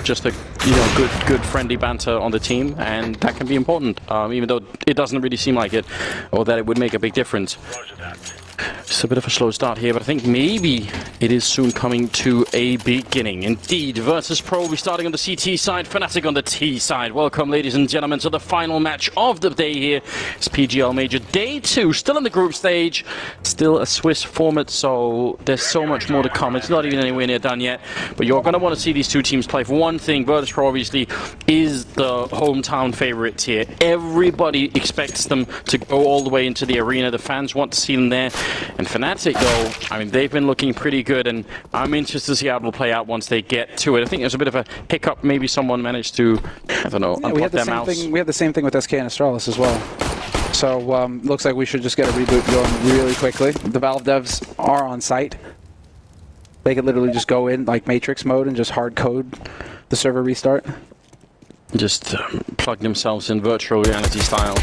just a good friendly banter on the team, and that can be important, even though it doesn't really seem like it, or that it would make a big difference. It's a bit of a slow start here, but I think maybe it is soon coming to a beginning. Indeed, Virtus.pro will be starting on the CT side, Fnatic on the T side. Welcome, ladies and gentlemen, to the final match of the day here. It's PGL Major Day 2, still in the group stage, still a Swiss format, so there's so much more to come. It's not even anywhere near done yet, but you're going to want to see these two teams play. For one thing, Virtus.pro obviously is the hometown favorites here. Everybody expects them to go all the way into the arena. The fans want to see them there. And Fnatic, though, I mean, they've been looking pretty good, and I'm interested to see how it will play out once they get to it. I think there's a bit of a hiccup. Maybe someone managed to, I don't know, unplug their mouse. We had the same thing with SK and Astralis as well. So, looks like we should just get a reboot going really quickly. The Valve devs are on site. They could literally just go in, like Matrix mode, and just hard code the server restart. Just plug themselves in virtual reality style.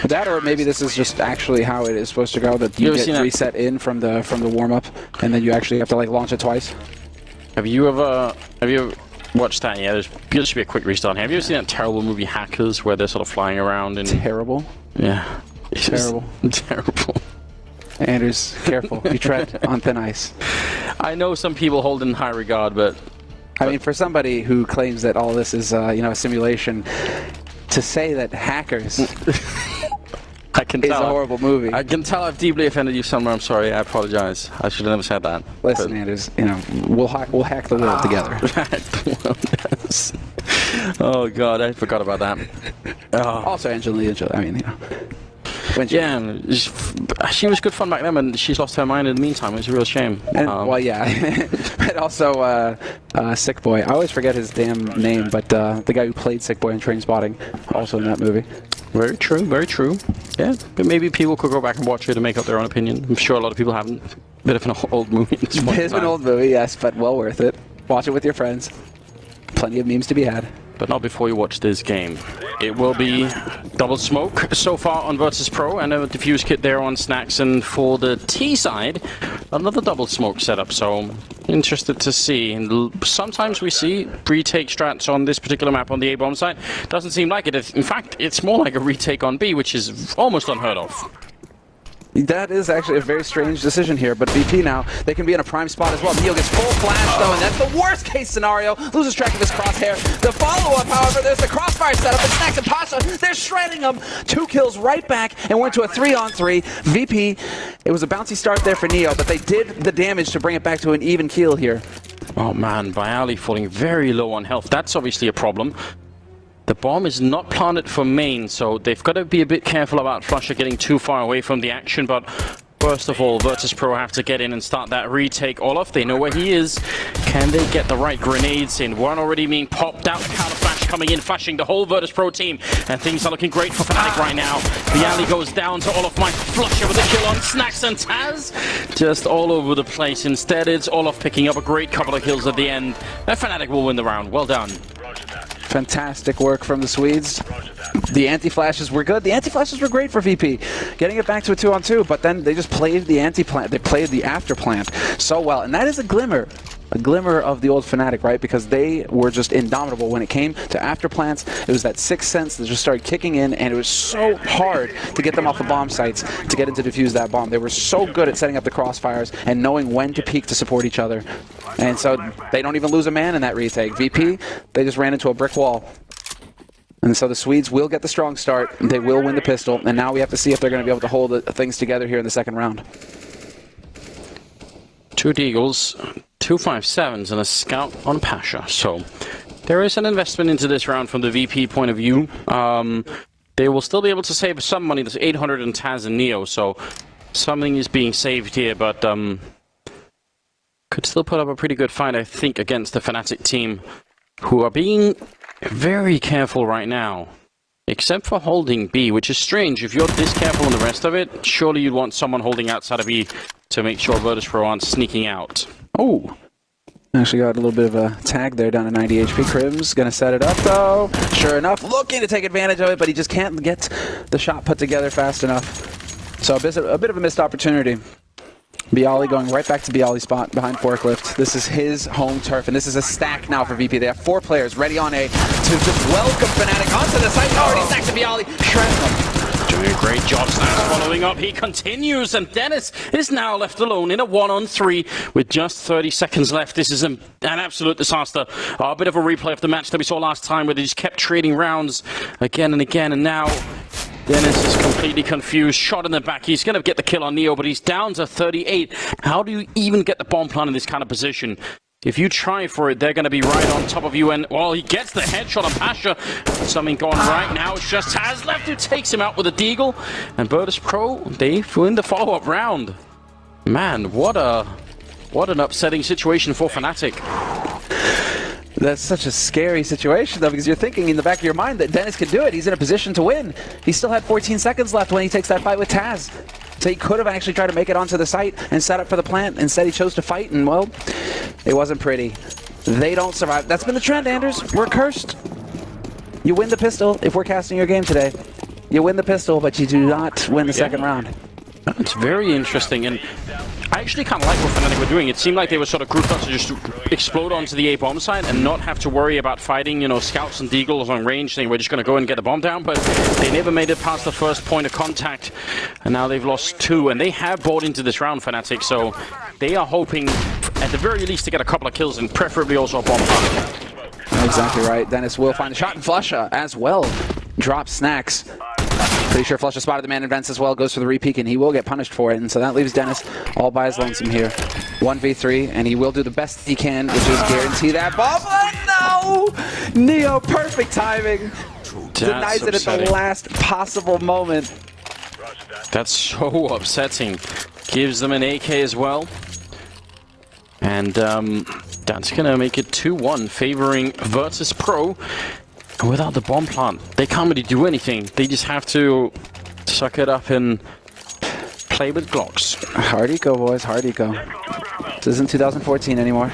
That, or maybe this is just actually how it is supposed to go. That you get reset in from the warm up, and then you actually have to like launch it twice. Have you ever watched that? Yeah, there's should be a quick restart. Have you ever seen that terrible movie Hackers, where they're sort of flying around and terrible? Yeah, it's terrible. Terrible. Anders, careful. You tread on thin ice. I know some people hold in high regard, but I mean, for somebody who claims that all this is, a simulation, to say that Hackers is a horrible movie. I can tell I've deeply offended you somewhere. I'm sorry. I apologize. I should have never said that. Listen, Anders, we'll hack the world together. Yes. Oh God, I forgot about that. Oh. Also, Angelina Jolie. I mean, yeah, she was good fun back then, and she's lost her mind in the meantime. It's a real shame. And, well, yeah. But also, Sick Boy. I always forget his damn name, but the guy who played Sick Boy in Trainspotting, also in that movie. Very true, very true. Yeah, but maybe people could go back and watch it and make up their own opinion. I'm sure a lot of people haven't. Bit of an old movie at this point. It is an old movie, yes, but well worth it. Watch it with your friends. Plenty of memes to be had. But not before you watch this game. It will be double smoke so far on Virtus.pro, and a diffuse kit there on Snacks, and for the T side, another double smoke setup, so interested to see. And sometimes we see retake strats on this particular map on the A-bomb side. Doesn't seem like it. In fact, it's more like a retake on B, which is almost unheard of. That is actually a very strange decision here, but VP now, they can be in a prime spot as well. Neo gets full flash though, and that's the worst case scenario. Loses track of his crosshair. The follow-up, however, there's the crossfire setup, and Snacks and Pasha, they're shredding him. 2 kills right back, and we're into a 3-on-3. VP, it was a bouncy start there for Neo, but they did the damage to bring it back to an even keel here. Oh man, Bialy falling very low on health. That's obviously a problem. The bomb is not planted for main, so they've got to be a bit careful about Flusher getting too far away from the action, but first of all, Virtus.pro have to get in and start that retake. Olaf, they know where he is. Can they get the right grenades in? One already being popped out, counter flash coming in, flashing the whole Virtus.pro team, and things are looking great for Fnatic right now. Bialy goes down to Olaf, my Flusher with a kill on Snacks, and Taz just all over the place. Instead, it's Olaf picking up a great couple of kills at the end, and Fnatic will win the round. Well done. Fantastic work from the Swedes. The anti-flashes were good. The anti-flashes were great for VP. Getting it back to a 2-on-2, but then they just played the anti-plant. They played the after-plant so well. And that is a glimmer of the old Fnatic, right? Because they were just indomitable when it came to after-plants. It was that sixth sense that just started kicking in, and it was so hard to get them off the bomb sites to get into defuse that bomb. They were so good at setting up the crossfires and knowing when to peek to support each other. And so they don't even lose a man in that retake. VP, they just ran into a brick wall. And so the Swedes will get the strong start. They will win the pistol. And now we have to see if they're going to be able to hold things together here in the second round. 2 Deagles, 2 5.7s, and a scout on Pasha. So there is an investment into this round from the VP point of view. They will still be able to save some money. There's 800 in Taz and Neo, so something is being saved here, but could still put up a pretty good fight, I think, against the Fnatic team, who are being very careful right now. Except for holding B, which is strange. If you're this careful on the rest of it, surely you'd want someone holding outside of B to make sure Virtus.pro aren't sneaking out. Oh, actually got a little bit of a tag there down to 90 HP. Crim's gonna set it up though. Sure enough, looking to take advantage of it, but he just can't get the shot put together fast enough. So a bit of a missed opportunity. Bialy going right back to Bialy's spot behind Forklift. This is his home turf, and this is a stack now for VP. They have 4 players ready on A to just welcome Fnatic onto the site. Already stacked to Bialy, shredding them. Doing a great job, Snacks following up. He continues, and Dennis is now left alone in a 1-on-3 with just 30 seconds left. This is an absolute disaster. A bit of a replay of the match that we saw last time where they just kept trading rounds again and again, and now Dennis is completely confused. Shot in the back. He's going to get the kill on Neo, but he's down to 38. How do you even get the bomb plant in this kind of position? If you try for it, they're going to be right on top of you. And, well, he gets the headshot on Pasha. Something going right now. It's just Taz left who takes him out with a deagle. And Virtus.pro, they win the follow-up round. Man, what an upsetting situation for Fnatic. That's such a scary situation, though, because you're thinking in the back of your mind that Dennis could do it. He's in a position to win. He still had 14 seconds left when he takes that fight with Taz. So he could have actually tried to make it onto the site and set up for the plant. Instead, he chose to fight, and, well, it wasn't pretty. They don't survive. That's been the trend, Anders. We're cursed. You win the pistol if we're casting your game today. You win the pistol, but you do not win the second round. It's very interesting, and I actually kind of like what Fnatic were doing. It seemed like they were sort of grouped up to just explode onto the A bomb site and not have to worry about fighting, you know, scouts and deagles on range, saying we're just going to go and get the bomb down, but they never made it past the first point of contact, and now they've lost 2, and they have bought into this round, Fnatic, so they are hoping, at the very least, to get a couple of kills, and preferably also a bomb plant. Exactly right. Dennis will find the shot, and Flusha as well. Drops Snacks. Pretty sure Flusha spotted the man in vents as well, goes for the repeak, and he will get punished for it. And so that leaves Dennis all by his lonesome here. 1v3, and he will do the best he can, which is guarantee that bomb. Oh, no! Neo, perfect timing. Denies it at the last possible moment. That's so upsetting. Gives them an AK as well. And that's going to make it 2-1, favoring Virtus.pro. Without the bomb plant, they can't really do anything. They just have to suck it up and play with Glocks. Hard eco, boys. Hard eco. This isn't 2014 anymore.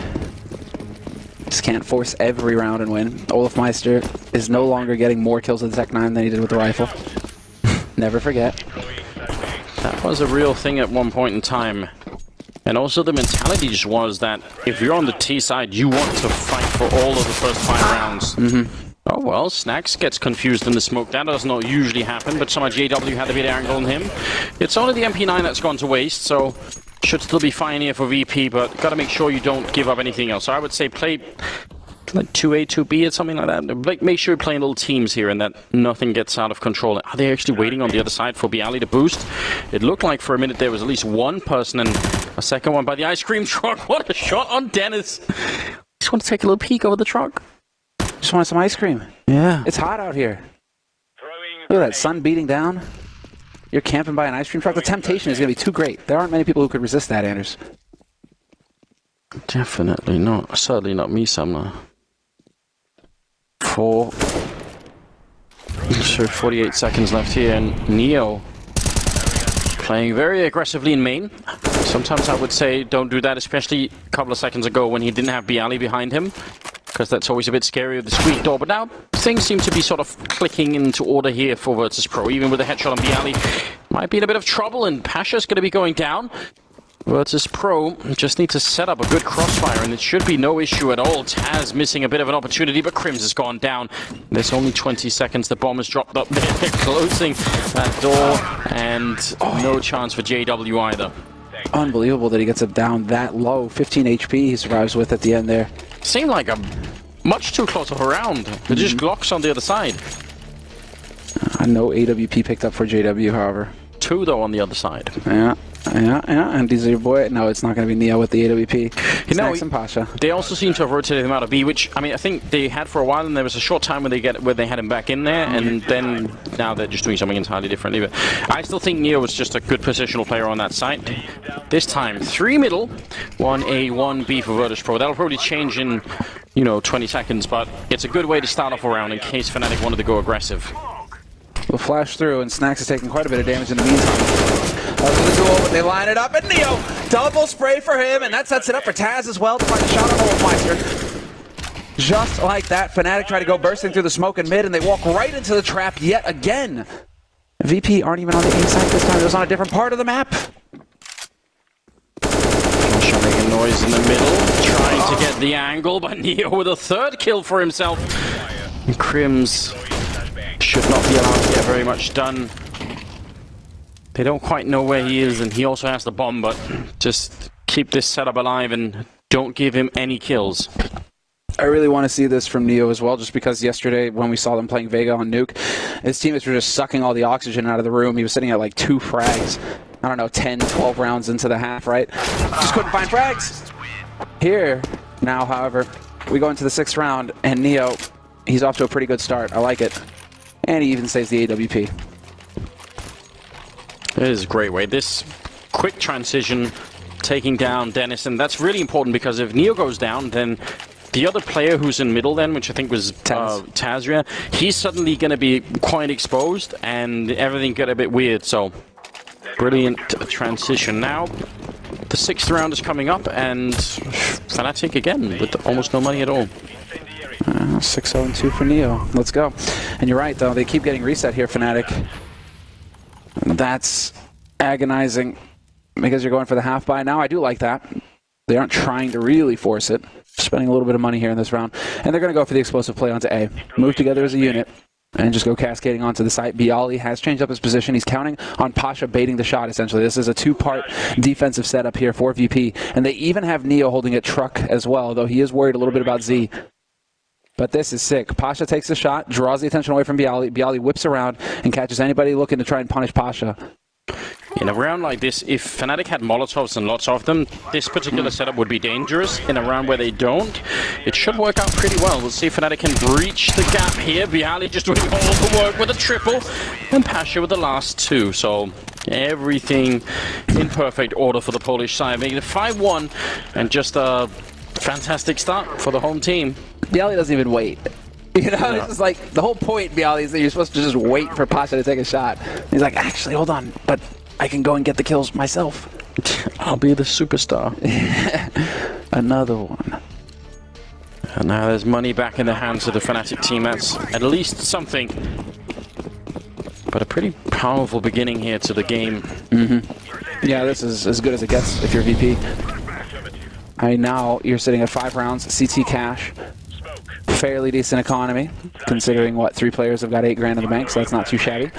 Just can't force every round and win. Olaf Meister is no longer getting more kills with the Tech 9 than he did with the rifle. Never forget. That was a real thing at one point in time. And also the mentality just was that if you're on the T side, you want to fight for all of the first 5 rounds. Oh well, Snacks gets confused in the smoke. That does not usually happen, but somehow JW had a bit of angle on him. It's only the MP9 that's gone to waste, so should still be fine here for VP, but gotta make sure you don't give up anything else. So I would say play like 2A, 2B or something like that. Like, make sure you're playing little teams here and that nothing gets out of control. Are they actually waiting on the other side for Bialy to boost? It looked like for a minute there was at least one person and a second one by the ice cream truck. What a shot on Dennis. Just want to take a little peek over the truck. Just want some ice cream. Yeah. It's hot out here. Look at that sun beating down. You're camping by an ice cream truck. The temptation is going to be too great. There aren't many people who could resist that, Anders. Definitely not. Certainly not me, Sumner. 48 seconds left here, and Neo playing very aggressively in main. Sometimes I would say don't do that, especially a couple of seconds ago when he didn't have Bialy behind him, because that's always a bit scary with the squeak door. But now things seem to be sort of clicking into order here for Virtus.pro. Even with a headshot on Bialy, might be in a bit of trouble, and Pasha's going to be going down. Virtus.pro just need to set up a good crossfire, and it should be no issue at all. Taz missing a bit of an opportunity, but Crims has gone down. There's only 20 seconds. The bomb has dropped up there. They're closing that door, and no chance for JW either. Unbelievable that he gets it down that low. 15 HP he survives with at the end there. Seemed like a much too close of a round. They're just Glocks on the other side. No AWP picked up for JW, however. 2 though on the other side. Yeah. And these are your boy. No, it's not going to be Neo with the AWP. Snacks and Pasha. They also seem to have rotated him out of B, which, I mean, I think they had for a while, and there was a short time where they had him back in there, and then now they're just doing something entirely differently. But I still think Neo was just a good positional player on that site. This time, 3 middle, 1A, 1B for Virtus.pro. That'll probably change in, 20 seconds, but it's a good way to start off a round in case Fnatic wanted to go aggressive. We'll flash through, and Snacks is taking quite a bit of damage in the meantime. Over the duel, but they line it up, and Neo, double spray for him, and that sets it up for Taz as well to find a shot on Olafmeister. Just like that, Fnatic try to go bursting through the smoke and mid, and they walk right into the trap yet again. VP aren't even on the A side this time, it was on a different part of the map. is in the middle, trying to get the angle, but Neo with a third kill for himself. And Crims should not be allowed to get very much done. They don't quite know where he is, and he also has the bomb, but just keep this setup alive and don't give him any kills. I really want to see this from Neo as well, just because yesterday when we saw them playing Vega on Nuke, his teammates were just sucking all the oxygen out of the room. He was sitting at like 2 frags, I don't know, 10, 12 rounds into the half, right? Just couldn't find frags. Here, now, however, we go into the 6th round, and Neo, he's off to a pretty good start. I like it. And he even saves the AWP. It is a great way. This quick transition, taking down Dennis, and that's really important because if Neo goes down, then the other player who's in middle then, which I think was Tazria, he's suddenly going to be quite exposed and everything get a bit weird, so brilliant transition. Now, the 6th round is coming up and Fnatic again with almost no money at all. 6-0-2 for Neo. Let's go. And you're right, though. They keep getting reset here, Fnatic. That's agonizing because you're going for the half buy now. I do like that. They aren't trying to really force it. Spending a little bit of money here in this round. And they're going to go for the explosive play onto A. Move together as a unit and just go cascading onto the site. Bialy has changed up his position. He's counting on Pasha baiting the shot, essentially. This is a 2-part defensive setup here for VP. And they even have Neo holding it truck as well, though he is worried a little bit about Z. But this is sick. Pasha takes the shot, draws the attention away from Bialy. Bialy whips around and catches anybody looking to try and punish Pasha. In a round like this, if Fnatic had Molotovs and lots of them, this particular setup would be dangerous. In a round where they don't, it should work out pretty well. We'll see if Fnatic can breach the gap here. Bialy just doing all the work with a triple, and Pasha with the last 2. So everything in perfect order for the Polish side, making it 5-1, and just a fantastic start for the home team. Bialy doesn't even wait. You know, it's just like, the whole point, Bialy, is that you're supposed to just wait for Pasha to take a shot. He's like, actually, hold on, but I can go and get the kills myself. I'll be the superstar. Another one. And now there's money back in the hands of the Fnatic team. That's at least something. But a pretty powerful beginning here to the game. Yeah, this is as good as it gets if you're VP. Now you're sitting at 5 rounds, CT cash. Fairly decent economy, considering what 3 players have got 8 grand in the bank, so that's not too shabby.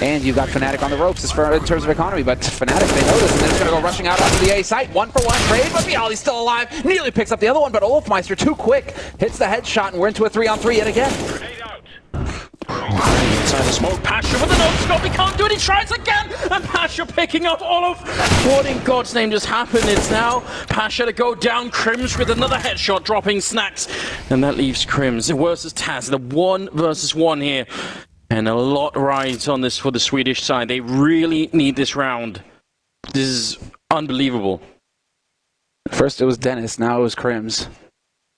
And you've got Fnatic on the ropes in terms of economy, but Fnatic, they know this, and they're just going to go rushing out onto the A site. 1-for-1 trade, but Bialy's still alive. Nearly picks up the other one, but Olofmeister too quick. Hits the headshot, and we're into a 3-on-3 yet again. Inside the smoke, Pasha with the no-scope, he can't do it, he tries again, and Pasha picking up Olof. What in God's name just happened? It's now Pasha to go down, Crims with another headshot, dropping snacks, and that leaves Crims versus Taz, the 1 versus 1 here, and a lot rides on this for the Swedish side. They really need this round. This is unbelievable. First it was Dennis, now it was Crims.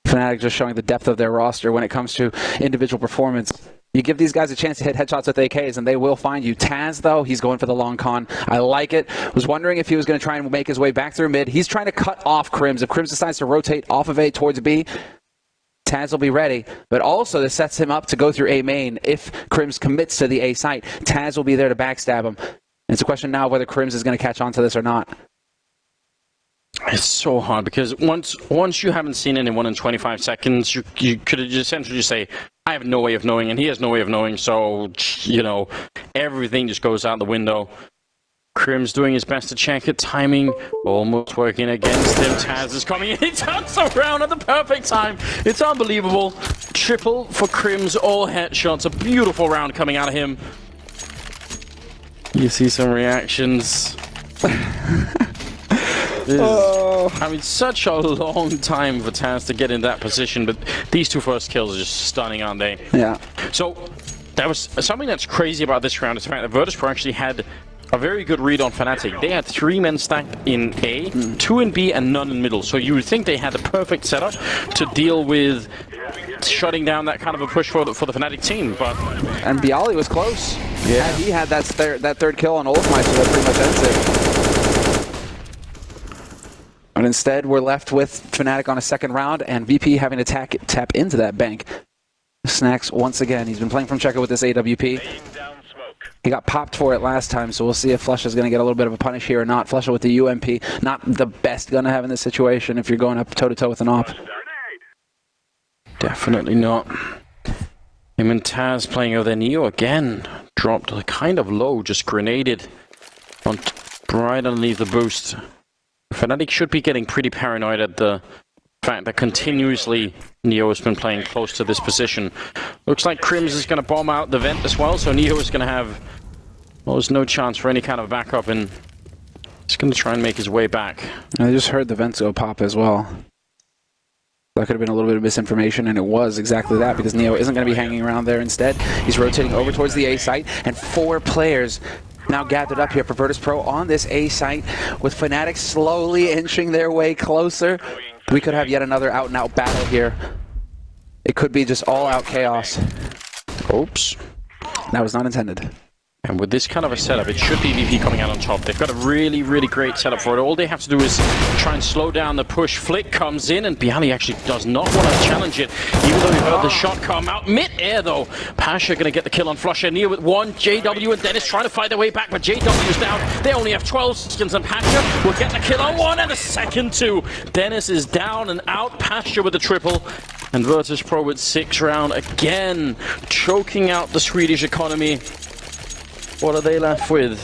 Fnatic just showing the depth of their roster when it comes to individual performance. You give these guys a chance to hit headshots with AKs, and they will find you. Taz, though, he's going for the long con. I like it. Was wondering if he was going to try and make his way back through mid. He's trying to cut off Crims. If Crims decides to rotate off of A towards B, Taz will be ready. But also, this sets him up to go through A main. If Crims commits to the A site, Taz will be there to backstab him. It's a question now of whether Crims is going to catch on to this or not. It's so hard, because once you haven't seen anyone in 25 seconds, you could essentially just say, I have no way of knowing, and he has no way of knowing, so, you know, everything just goes out the window. Crims doing his best to check it, timing almost working against him. Taz is coming in, he turns around at the perfect time. It's unbelievable. Triple for Crims, all headshots, a beautiful round coming out of him. You see some reactions. I mean, such a long time for Taz to get in that position, but these 2 first kills are just stunning, aren't they? Yeah. So, that was something that's crazy about this round is the fact that Virtus.pro actually had a very good read on Fnatic. They had 3 men stacked in A, 2 in B, and none in middle. So you would think they had the perfect setup to deal with shutting down that kind of a push for the Fnatic team. But and Bialy was close. Yeah. Had he had that third kill on Olofmeister, that pretty much ends it. But instead, we're left with Fnatic on a 2nd round, and VP having to tap into that bank. Snacks, once again, he's been playing from Checker with this AWP. He got popped for it last time, so we'll see if Flusha's going to get a little bit of a punish here or not. Flusha with the UMP, not the best gun to have in this situation if you're going up toe-to-toe with an op. Definitely not. Him and Taz playing over there. Neo again dropped kind of low, just grenaded on right underneath the boost. Fnatic should be getting pretty paranoid at the fact that continuously Neo has been playing close to this position. Looks like Crims is going to bomb out the vent as well, so Neo is going to have almost no chance for any kind of backup, and he's going to try and make his way back. I just heard the vents go pop as well. That could have been a little bit of misinformation, and it was exactly that, because Neo isn't going to be hanging around there. Instead, he's rotating over towards the A site, and 4 players now gathered up here for Virtus.pro on this A site, with Fnatic slowly inching their way closer. We could have yet another out-and-out battle here. It could be just all-out chaos. Oops. That was not intended. And with this kind of a setup, it should be VP coming out on top. They've got a really, really great setup for it. All they have to do is try and slow down the push. Flick comes in, and Bialy actually does not want to challenge it, even though we heard the shot come out mid-air, though. Pasha going to get the kill on Flusha. Neo with 1. JW and Dennis trying to fight their way back, but JW is down. They only have 12 seconds, and Pasha will get the kill on 1 and a second 2. Dennis is down and out. Pasha with the triple. And Virtus.pro with 6 round again, choking out the Swedish economy. What are they left with?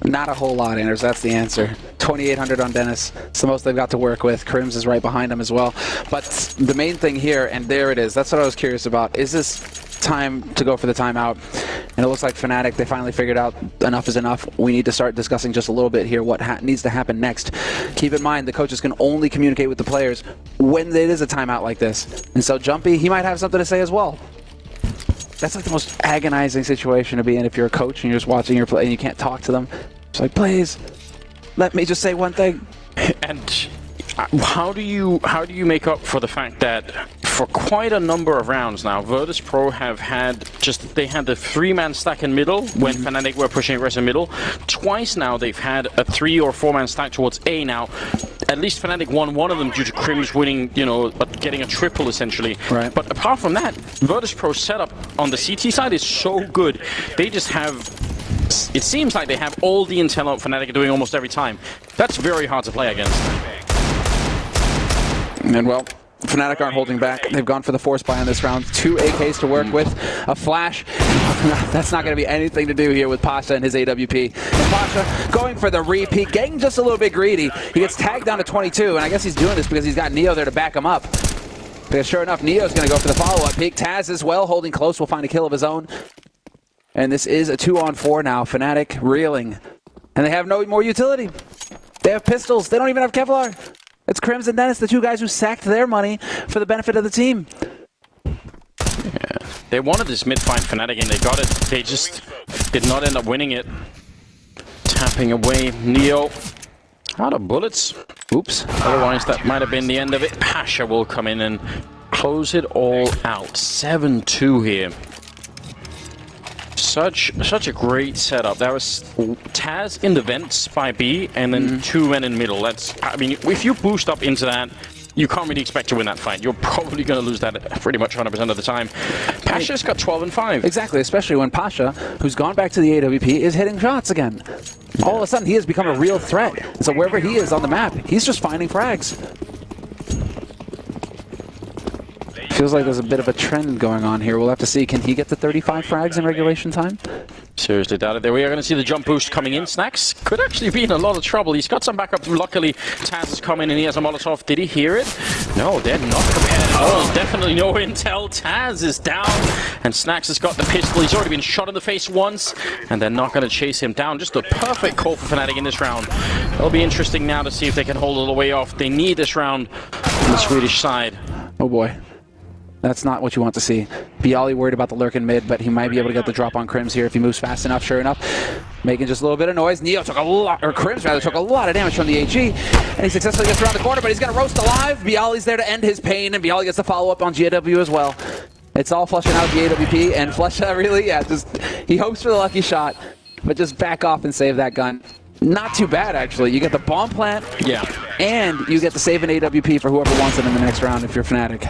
Not a whole lot, Anders. That's the answer. 2,800 on Dennis. It's the most they've got to work with. Crims is right behind him as well. But the main thing here, and there it is, that's what I was curious about. Is this time to go for the timeout? And it looks like Fnatic, they finally figured out enough is enough. We need to start discussing just a little bit here what needs to happen next. Keep in mind, the coaches can only communicate with the players when it is a timeout like this. And so Jumpy, he might have something to say as well. That's like the most agonizing situation to be in if you're a coach and you're just watching your play and you can't talk to them. It's like, please, let me just say one thing. And how do you make up for the fact that for quite a number of rounds now, Virtus.pro have had they had the 3-man stack in middle when Fnatic were pushing aggressive middle. Twice now they've had a 3 or 4-man stack towards A now. At least Fnatic won one of them due to Crims winning, getting a triple essentially. Right. But apart from that, Virtus.pro's setup on the CT side is so good. They just have, it seems like they have all the intel on Fnatic are doing almost every time. That's very hard to play against. And well, Fnatic aren't holding back. They've gone for the force buy on this round. 2 AKs to work with. A flash. That's not going to be anything to do here with Pasha and his AWP. And Pasha going for the repeat, getting just a little bit greedy. He gets tagged down to 22, and I guess he's doing this because he's got Neo there to back him up. Because sure enough, Neo's going to go for the follow-up peek. Taz as well, holding close, will find a kill of his own. And this is a 2-on-4 now. Fnatic reeling. And they have no more utility. They have pistols. They don't even have Kevlar. It's Crims and Dennis, the 2 guys who sacked their money for the benefit of the team. Yeah. They wanted this mid-fight Fnatic and they got it. They just did not end up winning it. Tapping away Neo. Out of bullets. Oops. Otherwise, that might have been the end of it. Pasha will come in and close it all out. 7-2 here. Such a great setup. That was Taz in the vents by B, and then 2 men in middle. I mean, if you boost up into that, you can't really expect to win that fight. You're probably going to lose that pretty much 100% of the time. Pasha's got 12 and 5. Exactly, especially when Pasha, who's gone back to the AWP, is hitting shots again. All of a sudden, he has become a real threat. So wherever he is on the map, he's just finding frags. Feels like there's a bit of a trend going on here. We'll have to see. Can he get to 35 frags in regulation time? Seriously doubt it. There we are going to see the jump boost coming in. Snacks could actually be in a lot of trouble. He's got some backup. Luckily, Taz has come in and he has a Molotov. Did he hear it? No, they're not prepared at all. Definitely no intel. Taz is down and Snacks has got the pistol. He's already been shot in the face once and they're not going to chase him down. Just a perfect call for Fnatic in this round. It'll be interesting now to see if they can hold it all the way off. They need this round on the Swedish side. Oh boy. That's not what you want to see. Bialy worried about the lurk in mid, but he might be able to get the drop on Crims here if he moves fast enough. Sure enough, making just a little bit of noise. Neo took a lot, or Crims rather, took a lot of damage from the AG, and he successfully gets around the corner, but he's going to roast alive. Bialy's there to end his pain, and Bialy gets the follow-up on GW as well. It's all flushing out the AWP, and Flusha really, he hopes for the lucky shot, but just back off and save that gun. Not too bad, actually. You get the bomb plant, yeah, and you get the save an AWP for whoever wants it in the next round if you're Fnatic.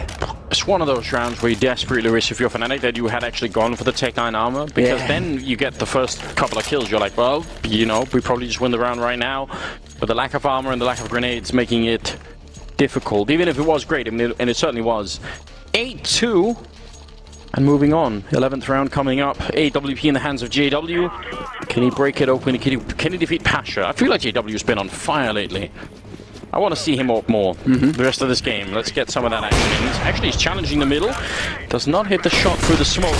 it's one of those rounds where you desperately wish if you're Fnatic that you had actually gone for the Tech 9 armor, because then you get the first couple of kills. You're like, well, you know, we probably just win the round right now. But the lack of armor and the lack of grenades making it difficult, even if it was great, and it certainly was. 8-2, and moving on. 11th round coming up. AWP in the hands of JW. Can he break it open? Can he defeat Pasha? I feel like JW's been on fire lately. I want to see him up more the rest of this game. Let's get some of that action in. Actually, he's challenging the middle. Does not hit the shot through the smoke.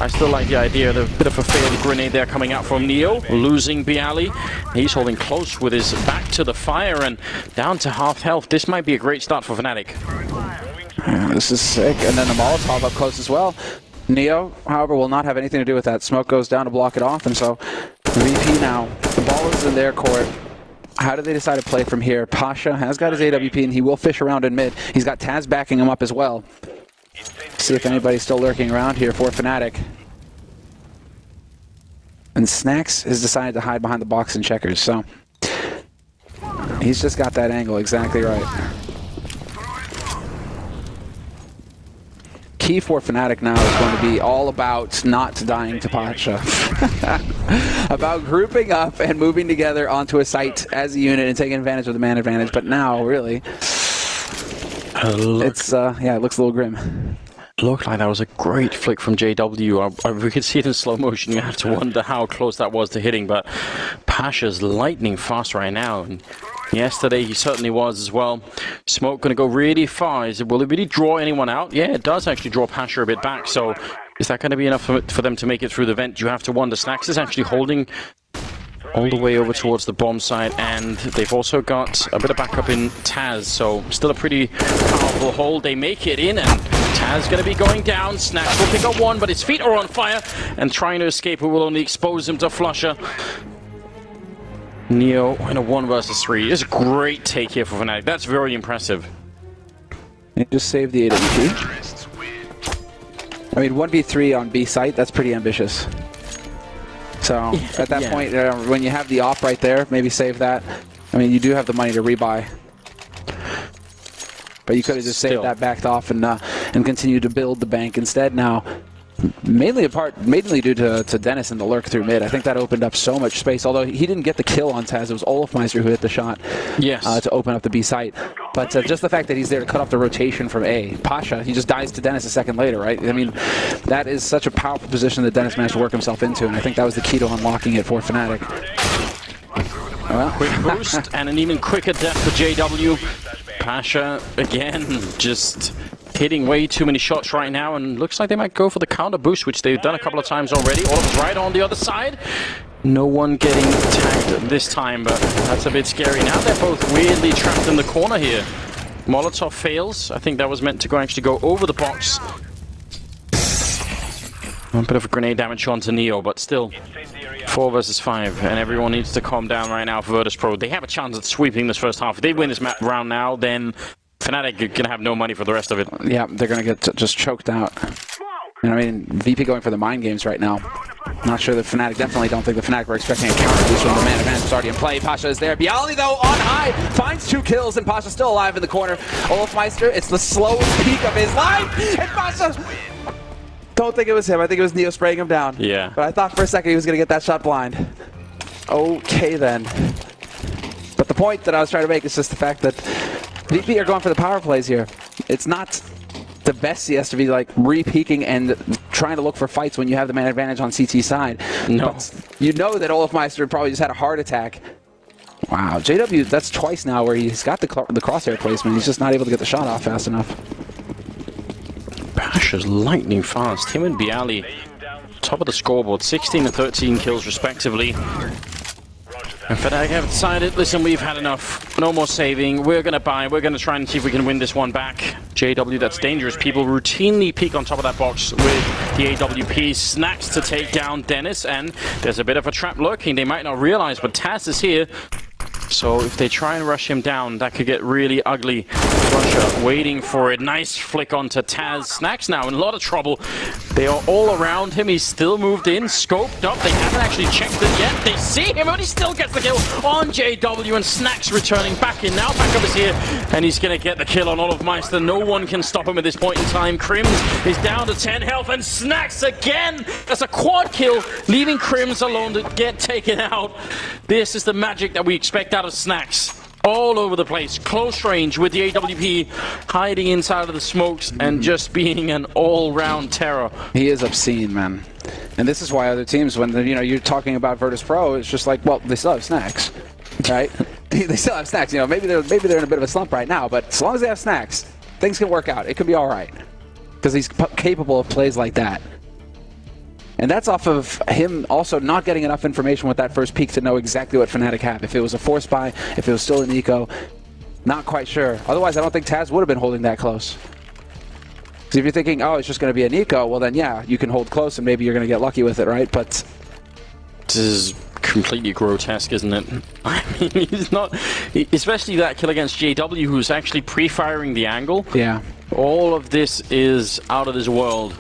I still like the idea of a bit of a failed grenade there coming out from Neo. Losing Bialy. He's holding close with his back to the fire and down to half health. This might be a great start for Fnatic. This is sick. And then the Molotov up close as well. Neo, however, will not have anything to do with that. Smoke goes down to block it off, and so VP now. The ball is in their court. How do they decide to play from here? Pasha has got his AWP, and he will fish around in mid. He's got Taz backing him up as well. See if anybody's still lurking around here for Fnatic. And Snacks has decided to hide behind the box in checkers, so he's just got that angle exactly right. Key for Fnatic now is going to be all about not dying to Pasha. About grouping up and moving together onto a site as a unit and taking advantage of the man advantage. But now, really, it's, it looks a little grim. Looked like that was a great flick from JW. We could see it in slow motion. You have to wonder how close that was to hitting, but Pasha's lightning fast right now. And yesterday he certainly was as well. Smoke going to go really far. Will it really draw anyone out? Yeah, it does actually draw Pasha a bit back. So is that going to be enough for them to make it through the vent? You have to wonder. Snacks is actually holding all the way over towards the bomb site, and they've also got a bit of backup in Taz. So still a pretty powerful hold. They make it in, and Taz going to be going down. Snacks will pick up one, but his feet are on fire, and trying to escape it will only expose him to Flusher. Neo in a 1 versus 3. It's a great take here for Fnatic. That's very impressive. He just saved the AWP. I mean, 1v3 on B site, that's pretty ambitious. So, at that point, when you have the op right there, maybe save that. I mean, you do have the money to rebuy. But you could have just saved that, backed off, and continued to build the bank instead. Now, mainly due to Dennis and the lurk through mid. I think that opened up so much space, although he didn't get the kill on Taz. It was Olafmeister who hit the shot to open up the B site. But just the fact that he's there to cut off the rotation from A. Pasha, he just dies to Dennis a second later, right? I mean, that is such a powerful position that Dennis managed to work himself into, and I think that was the key to unlocking it for Fnatic. Well. Quick boost and an even quicker death for JW. Pasha, again, just hitting way too many shots right now, and looks like they might go for the counter boost, which they've done a couple of times already. Olaf's right on the other side. No one getting tagged this time, but that's a bit scary. Now they're both weirdly trapped in the corner here. Molotov fails. I think that was meant to actually go over the box. A bit of a grenade damage onto Neo, but still 4 versus 5, and everyone needs to calm down right now for Virtus.pro. They have a chance at sweeping this first half. If they win this round now, then Fnatic are gonna have no money for the rest of it. Yeah, they're gonna get just choked out. And I mean, VP going for the mind games right now. Not sure that Fnatic, definitely don't think the Fnatic were expecting a counter boost when the man advantage is already in play. Pasha is there. Bialy, though, on high, finds 2 kills, and Pasha's still alive in the corner. Olafmeister, it's the slowest peak of his life, and Pasha... Don't think it was him. I think it was Neo spraying him down. Yeah. But I thought for a second he was gonna get that shot blind. Okay, then. But the point that I was trying to make is just the fact that VP are going for the power plays here. It's not the best CS to be like re-peeking and trying to look for fights when you have the man advantage on CT side. No. But you know that Olafmeister probably just had a heart attack. Wow, JW, that's twice now where he's got the crosshair placement. He's just not able to get the shot off fast enough. Pasha's lightning fast. Him and Bialy, top of the scoreboard, 16 and 13 kills respectively. And Fnatic have decided, listen, we've had enough. No more saving. We're going to buy. We're going to try and see if we can win this one back. JW, that's dangerous. People routinely peek on top of that box with the AWP. Snacks to take down Dennis, and there's a bit of a trap lurking. They might not realize, but Taz is here. So if they try and rush him down, that could get really ugly. Front Pasha waiting for it. Nice flick onto Taz. Snacks now in a lot of trouble. They are all around him. He's still moved in, scoped up. They haven't actually checked it yet. They see him, but he still gets the kill on JW, and Snacks returning back in. Now Backup is here, and he's going to get the kill on Olofmeister. No one can stop him at this point in time. Crims is down to 10 health, and Snacks again. That's a quad kill, leaving Crims alone to get taken out. This is the magic that we expect out of Snacks. All over the place, close range with the AWP, hiding inside of the smokes and just being an all-round terror. He is obscene, man. And this is why other teams, when you're talking about Virtus.pro, it's just like, well, they still have Snacks, right? They still have Snacks. Maybe they're in a bit of a slump right now, but as long as they have Snacks, things can work out. It could be all right because he's capable of plays like that. And that's off of him also not getting enough information with that first peek to know exactly what Fnatic have. If it was a force buy, if it was still an eco, not quite sure. Otherwise, I don't think Taz would have been holding that close. Because if you're thinking, oh, it's just going to be an eco, well then, yeah, you can hold close and maybe you're going to get lucky with it, right? But this is completely grotesque, isn't it? I mean, he's not... Especially that kill against JW, who's actually pre-firing the angle. Yeah. All of this is out of this world.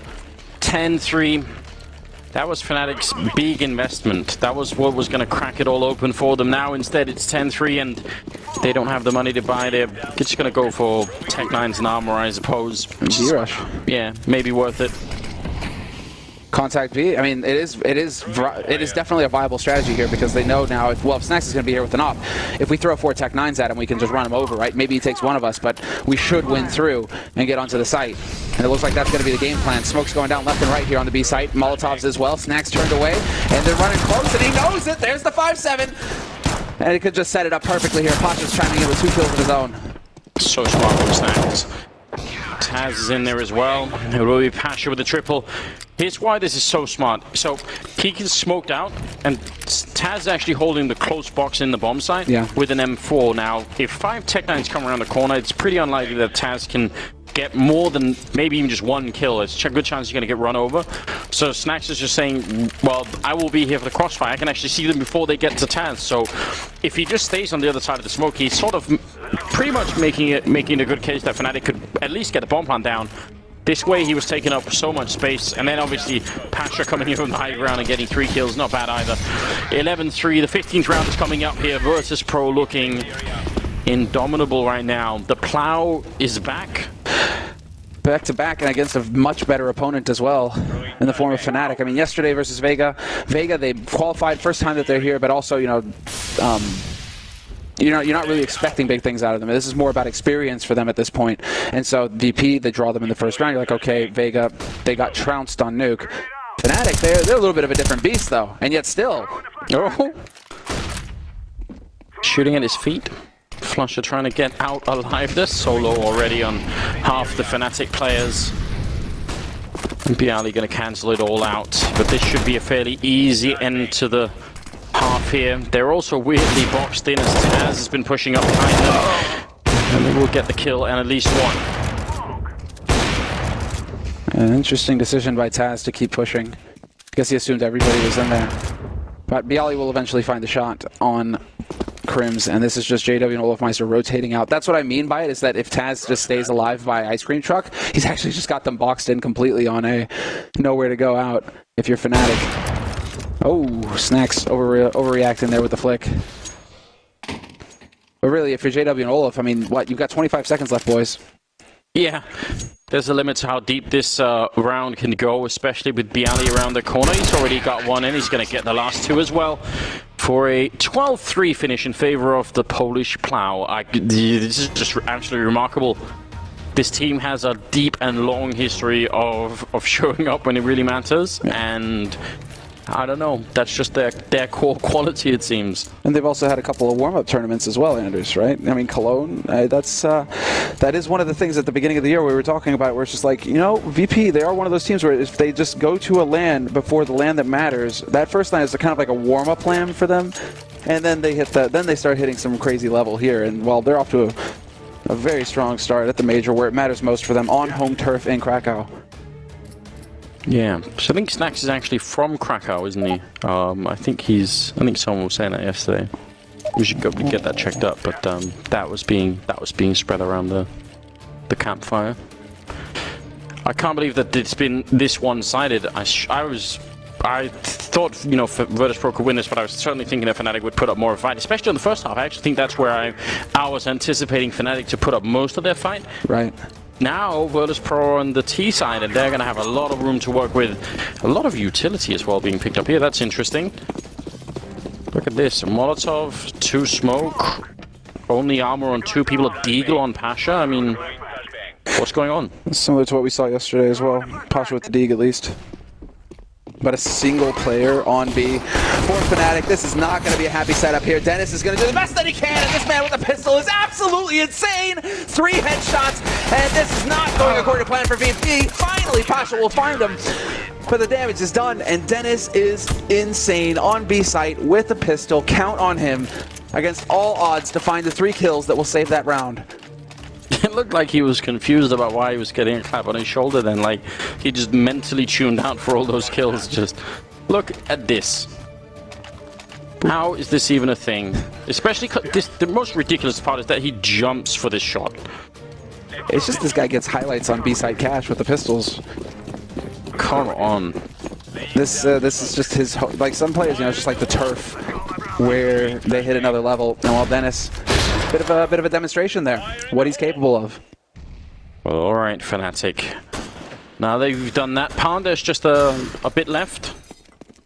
10-3. That was Fnatic's big investment. That was what was going to crack it all open for them. Now instead it's 10-3 and they don't have the money to buy. They're just going to go for Tech9s and Armor, I suppose. V-Rush. Yeah, maybe worth it. Contact V. I mean, it is definitely a viable strategy here because they know now if Snacks is going to be here with an op. If we throw 4 Tech9s at him, we can just run him over, right? Maybe he takes one of us, but we should win through and get onto the site. And it looks like that's going to be the game plan. Smoke's going down left and right here on the B site. Molotovs as well. Snacks turned away, and they're running close, and he knows it. There's the 5-7. And he could just set it up perfectly here. Pasha's chiming in with 2 kills of his own. So smart from Snacks. Taz is in there as well. It will be Pasha with the triple. Here's why this is so smart. So Peak is smoked out, and Taz is actually holding the close box in the bomb site with an M4. Now, if 5 Tech9s come around the corner, it's pretty unlikely that Taz can get more than maybe even just 1 kill. It's a good chance you're going to get run over. So Snacks is just saying, well, I will be here for the crossfire. I can actually see them before they get to Taz. So if he just stays on the other side of the smoke, he's sort of pretty much making a good case that Fnatic could at least get the bomb plant down. This way he was taking up so much space, and then obviously Pasha coming in from the high ground and getting 3 kills, not bad either. 11-3, the 15th round is coming up here. Virtus.pro looking indomitable right now. The Plow is back. Back to back and against a much better opponent as well in the form of Fnatic. I mean, yesterday versus Vega, they qualified first time that they're here, but also, you're not really expecting big things out of them. This is more about experience for them at this point. And so VP, they draw them in the first round. You're like, okay, Vega, they got trounced on Nuke. Fnatic, they're a little bit of a different beast though, and yet still. Oh. Shooting at his feet. Flusher trying to get out alive. They're solo already on half the Fnatic players. Bialy going to cancel it all out, but this should be a fairly easy end to the half here. They're also weirdly boxed in as Taz has been pushing up behind them. And they will get the kill and at least 1. An interesting decision by Taz to keep pushing. I guess he assumed everybody was in there. But Bialy will eventually find the shot on Crims, and this is just JW and Olofmeister rotating out. That's what I mean by it, is that if Taz just stays alive by Ice Cream Truck, he's actually just got them boxed in completely on a nowhere to go out if you're Fnatic. Oh, Snacks overreacting there with the flick. But really, if you're JW and Olof, I mean, what? You've got 25 seconds left, boys. Yeah. There's a limit to how deep this round can go, especially with Bialy around the corner. He's already got 1 in. He's going to get the last 2 as well for a 12-3 finish in favor of the Polish Plow. This is just absolutely remarkable. This team has a deep and long history of showing up when it really matters, and I don't know, that's just their core quality, it seems. And they've also had a couple of warm-up tournaments as well, Anders, right? I mean, Cologne, that is one of the things at the beginning of the year we were talking about, where it's just like, VP, they are one of those teams where if they just go to a LAN before the LAN that matters, that first LAN is kind of like a warm-up LAN for them, and then they start hitting some crazy level here, and well, they're off to a very strong start at the major where it matters most for them, on home turf in Krakow. Yeah, so I think Snacks is actually from Krakow, isn't he? I think someone was saying that yesterday. We should go get that checked up, but that was being spread around the the campfire. I can't believe that it's been this one-sided. I thought, you know, Virtus.pro could win this, but I was certainly thinking that Fnatic would put up more of a fight, especially in the first half. I actually think that's where I was anticipating Fnatic to put up most of their fight. Right. Now, Virtus.pro on the T side, and they're going to have a lot of room to work with. A lot of utility as well being picked up here. That's interesting. Look at this. Molotov, 2 smoke, only armor on 2 people, a Deagle on Pasha. I mean, what's going on? Similar to what we saw yesterday as well. Pasha with the Deagle at least. But a single player on B for Fnatic. This is not going to be a happy setup here. Dennis is going to do the best that he can, and this man with a pistol is absolutely insane. 3 headshots, and this is not going according to plan for VP. Finally, Pasha will find him, but the damage is done, and Dennis is insane on B site with a pistol. Count on him against all odds to find the 3 kills that will save that round. It looked like he was confused about why he was getting a clap on his shoulder then, like he just mentally tuned out for all those kills. Just look at this. How is this even a thing? Especially the most ridiculous part is that he jumps for this shot. It's just this guy gets highlights on B-side cash with the pistols. Come on. This is just his, like some players, you know, it's just like the turf where they hit another level. And while Dennis, bit of a demonstration there, what he's capable of. Well, all right, Fnatic. Now they've done that pound, there's just a bit left.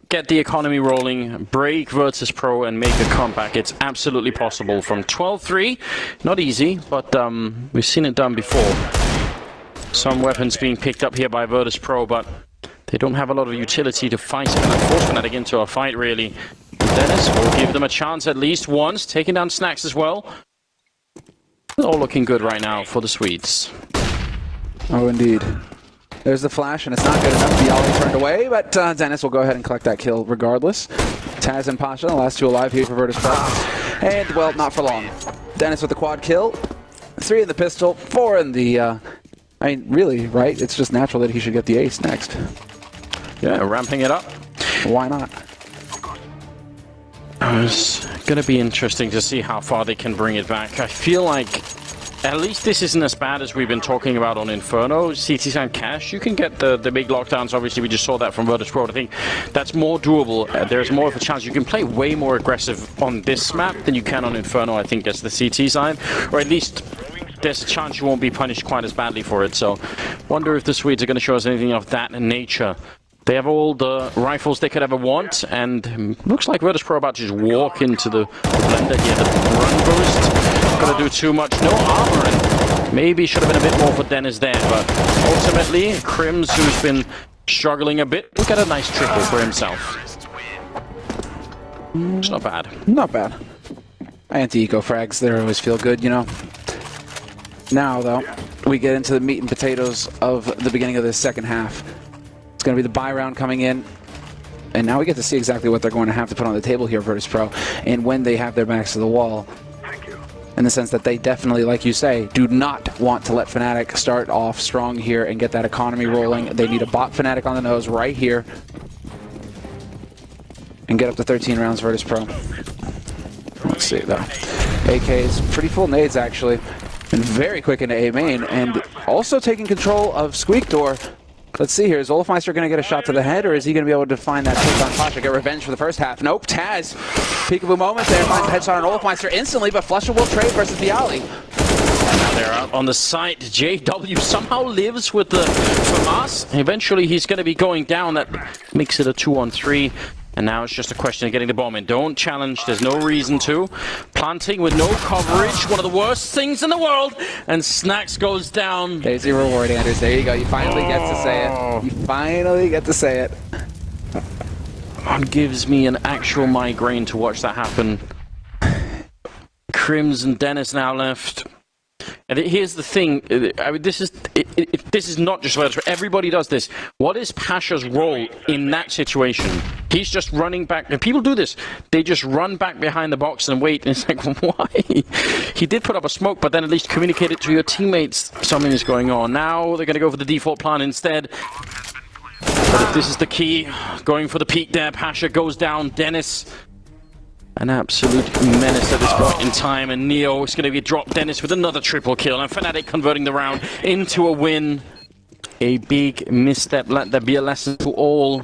Get the economy rolling, break Virtus.pro and make a comeback. It's absolutely possible from 12-3. Not easy, but we've seen it done before. Some weapons being picked up here by Virtus.pro, but they don't have a lot of utility to fight and force Fnatic into a fight, really. Dennis will give them a chance at least once, taking down Snacks as well. All looking good right now for the Swedes. Oh, indeed. There's the flash, and it's not good enough. Bialy turned away, but Dennis will go ahead and collect that kill regardless. Taz and Pasha, the last 2 alive here for Virtus.pro. And, well, not for long. Dennis with the quad kill. 3 in the pistol, 4 in the... I mean, really, right? It's just natural that he should get the ace next. Yeah, ramping it up. Why not? It's going to be interesting to see how far they can bring it back. I feel like at least this isn't as bad as we've been talking about on Inferno. CTs and Cash, you can get the big lockdowns. Obviously, we just saw that from Virtus.pro. I think that's more doable. There's more of a chance. You can play way more aggressive on this map than you can on Inferno, I think, as the CT side. Or at least there's a chance you won't be punished quite as badly for it. So, wonder if the Swedes are going to show us anything of that nature. They have all the rifles they could ever want, and looks like Virtus.pro about to just walk into the blender here. The run boost, not going to do too much. No armor, and maybe should have been a bit more for Dennis there, but ultimately, Crims, who's been struggling a bit, will get a nice triple for himself. It's not bad. Not bad. Anti-eco frags, they always feel good, you know. Now, though, we get into the meat and potatoes of the beginning of the second half. It's going to be the buy round coming in, and now we get to see exactly what they're going to have to put on the table here, Virtus.pro, and when they have their backs to the wall. In the sense that they definitely, like you say, do not want to let Fnatic start off strong here and get that economy rolling. They need a bot Fnatic on the nose right here and get up to 13 rounds, Virtus.pro. Let's see, though. AK's pretty full nades, actually, and very quick into A main, and also taking control of Squeak Door. Let's see here, is Olafmeister going to get a shot to the head, or is he going to be able to find that pick on Pasha, get revenge for the first half? Nope, Taz, peekaboo moment there, finds a headshot on Olafmeister instantly, but Flusher will trade versus Bialy. Now they're out on the site. JW somehow lives with the FAMAS. Eventually he's going to be going down. That makes it a 2-on-3. And now it's just a question of getting the bomb in. Don't challenge, there's no reason to. Planting with no coverage, one of the worst things in the world. And Snacks goes down. There's your reward, Anders. There you go. You finally get to say it. You finally get to say it. It gives me an actual migraine to watch that happen. Crims and Dennis now left. And here's the thing, I mean, this is not just Virtus. Everybody does this. What is Pasha's role in that situation? He's just running back, and people do this. They just run back behind the box and wait, and it's like, why? He did put up a smoke, but then at least communicate it to your teammates. Something is going on. Now they're going to go for the default plan instead. But if this is the key, going for the peak there, Pasha goes down, Dennis. An absolute menace at this point in time, and Neo is going to be dropped. Dennis with another triple kill, and Fnatic converting the round into a win. A big misstep. Let that be a lesson to all.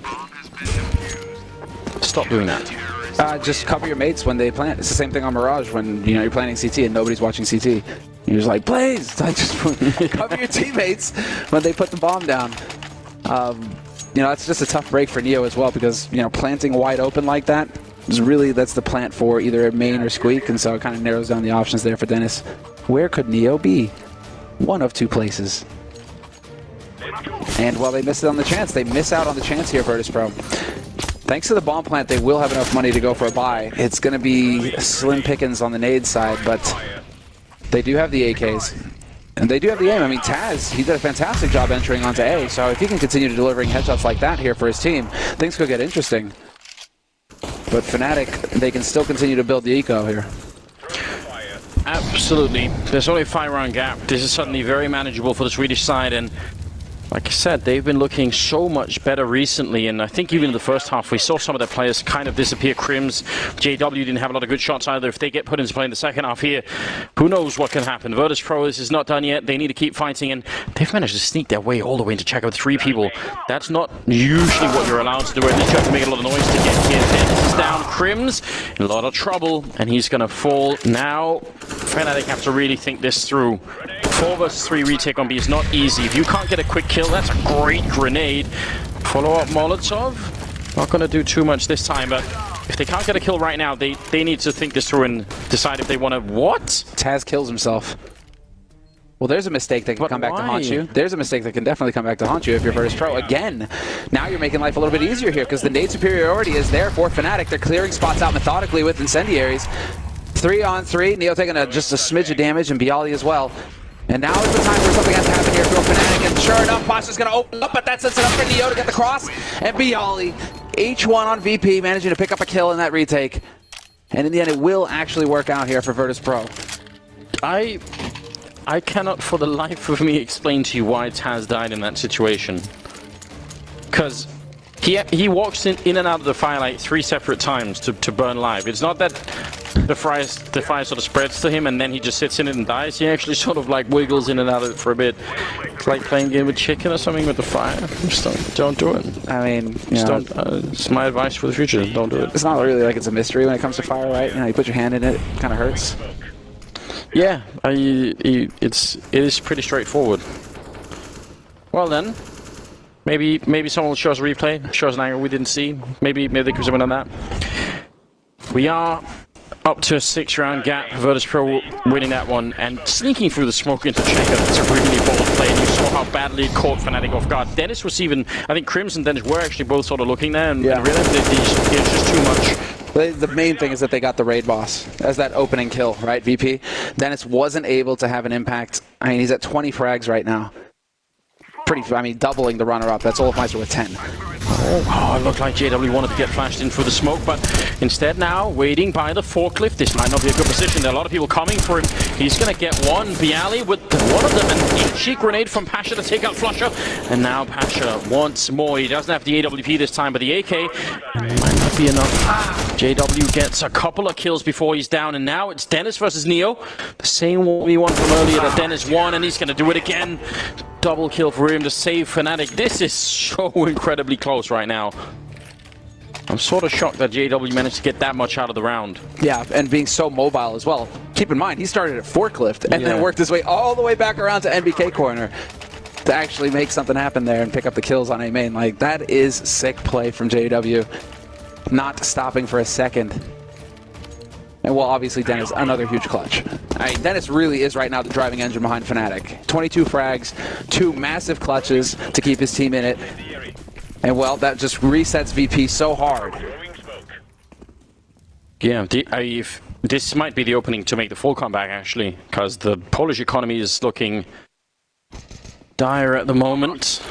Stop doing that. Just cover your mates when they plant. It's the same thing on Mirage when you're planting CT and nobody's watching CT. You're just like, Blaze! Like, just cover your teammates when they put the bomb down. It's just a tough break for Neo as well because planting wide open like that is really that's the plant for either main or squeak, and so it kind of narrows down the options there for Dennis. Where could Neo be? One of two places. And while they missed it on the chance, they miss out on the chance here, Virtus.pro. Thanks to the bomb plant, they will have enough money to go for a buy. It's going to be slim pickings on the nade side, but they do have the AKs. And they do have the aim. I mean, Taz, he did a fantastic job entering onto A, so if he can continue delivering headshots like that here for his team, things could get interesting. But Fnatic, they can still continue to build the eco here. Absolutely. There's only a 5-round gap. This is suddenly very manageable for the Swedish side, and like I said, they've been looking so much better recently, and I think even in the first half we saw some of their players kind of disappear. Crims, JW didn't have a lot of good shots either. If they get put into play in the second half here, who knows what can happen. Virtus.pro is not done yet. They need to keep fighting, and they've managed to sneak their way all the way into check out 3 people. That's not usually what you're allowed to do. At least you have to make a lot of noise to get here. Dennis is down. Crims in a lot of trouble, and he's going to fall. Now Fnatic have to really think this through. 4 versus 3 retake on B is not easy. If you can't get a quick kill, that's a great grenade. Follow-up Molotov. Not going to do too much this time, but if they can't get a kill right now, they need to think this through and decide if they want to... What? Taz kills himself. Well, there's a mistake that can come back to haunt you. There's a mistake that can definitely come back to haunt you if you're Virtus.pro. Again, now you're making life a little bit easier here because the nade superiority is there for Fnatic. They're clearing spots out methodically with incendiaries. 3 on 3. Neo taking just a smidge of damage, and Bialy as well. And now is the time where something has to happen here for Fnatic, and sure enough, Pasha's going to open up, but that sets it up for Neo to get the cross, and Bialy, H1 on VP, managing to pick up a kill in that retake. And in the end, it will actually work out here for Virtus.pro. I cannot for the life of me explain to you why Taz died in that situation. Because he walks in and out of the fire like 3 separate times to burn live. It's not that the fire sort of spreads to him and then he just sits in it and dies. He actually sort of like wiggles in and out of it for a bit. It's like playing a game with chicken or something with the fire. Just don't do it. I mean, don't. It's my advice for the future. Don't do it. It's not really like it's a mystery when it comes to fire, right? You put your hand in it, it kind of hurts. Yeah, it is pretty straightforward. Well then, maybe someone will show us a replay, show us an angle we didn't see. Maybe they could zoom in on that. We are up to a 6-round gap. Virtus.pro winning that one and sneaking through the smoke into Checker. That's a really bold play. And you saw how badly it caught Fnatic off guard. Dennis was even, I think Crims and Dennis were actually both sort of looking there and realized that it was just too much. The main thing is that they got the raid boss as that opening kill, right, VP? Dennis wasn't able to have an impact. I mean, he's at 20 frags right now. Doubling the runner-up. That's Olofmeister with 10. Oh, it looked like JW wanted to get flashed in through the smoke, but instead now, waiting by the forklift. This might not be a good position. There are a lot of people coming for him. He's going to get one. Bialy with one of them. An HE grenade from Pasha to take out Flusher. And now Pasha once more. He doesn't have the AWP this time, but the AK might not be enough. JW gets a couple of kills before he's down, and now it's Dennis versus Neo. The same one we won from earlier that Dennis won, and he's going to do it again. Double kill for him to save Fnatic. This is so incredibly close right now. I'm sort of shocked that JW managed to get that much out of the round. Yeah, and being so mobile as well. Keep in mind, he started at forklift and then worked his way all the way back around to NBK corner to actually make something happen there and pick up the kills on A main. Like, that is sick play from JW. Not stopping for a second. And well, obviously Dennis, another huge clutch. I mean, Dennis really is right now the driving engine behind Fnatic. 22 frags, 2 massive clutches to keep his team in it. And well, that just resets VP so hard. Yeah, this might be the opening to make the full comeback, actually, because the Polish economy is looking dire at the moment.